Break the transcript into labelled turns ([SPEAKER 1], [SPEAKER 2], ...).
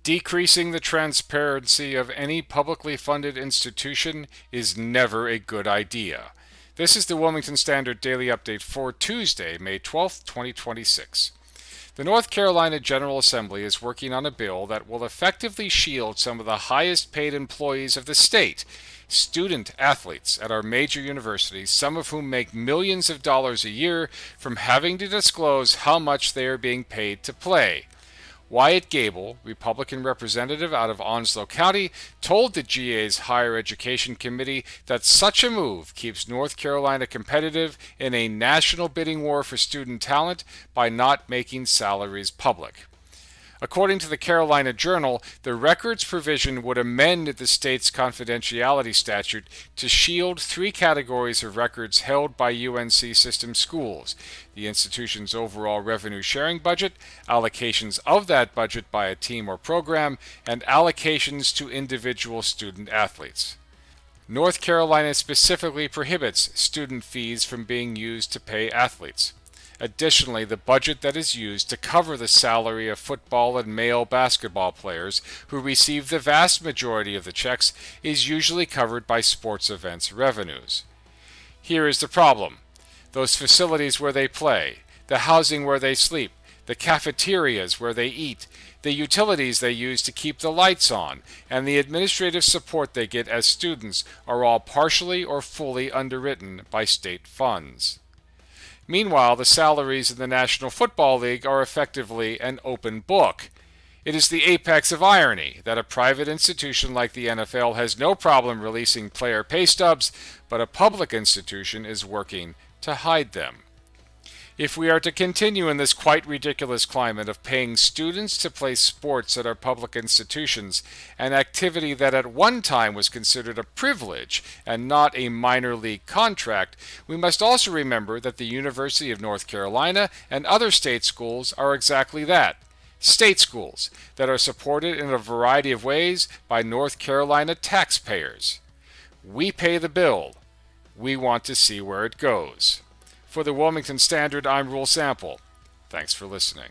[SPEAKER 1] Decreasing the transparency of any publicly funded institution is never a good idea. This is the Wilmington Standard Daily Update for Tuesday, May 12, 2026. The North Carolina General Assembly is working on a bill that will effectively shield some of the highest paid employees of the state, student athletes at our major universities, some of whom make millions of dollars a year, from having to disclose how much they are being paid to play. Wyatt Gable, Republican representative out of Onslow County, told the GA's Higher Education Committee that such a move keeps North Carolina competitive in a national bidding war for student talent by not making salaries public. According to the Carolina Journal, the records provision would amend the state's confidentiality statute to shield three categories of records held by UNC System schools: the institution's overall revenue sharing budget, allocations of that budget by a team or program, and allocations to individual student athletes. North Carolina specifically prohibits student fees from being used to pay athletes. Additionally, the budget that is used to cover the salary of football and male basketball players, who receive the vast majority of the checks, is usually covered by sports events revenues. Here is the problem: those facilities where they play, the housing where they sleep, the cafeterias where they eat, the utilities they use to keep the lights on, and the administrative support they get as students are all partially or fully underwritten by state funds. Meanwhile, the salaries in the National Football League are effectively an open book. It is the apex of irony that a private institution like the NFL has no problem releasing player pay stubs, but a public institution is working to hide them. If we are to continue in this quite ridiculous climate of paying students to play sports at our public institutions, an activity that at one time was considered a privilege and not a minor league contract, we must also remember that the University of North Carolina and other state schools are exactly that: state schools that are supported in a variety of ways by North Carolina taxpayers. We pay the bill. We want to see where it goes. For the Wilmington Standard, I'm Rule Sample. Thanks for listening.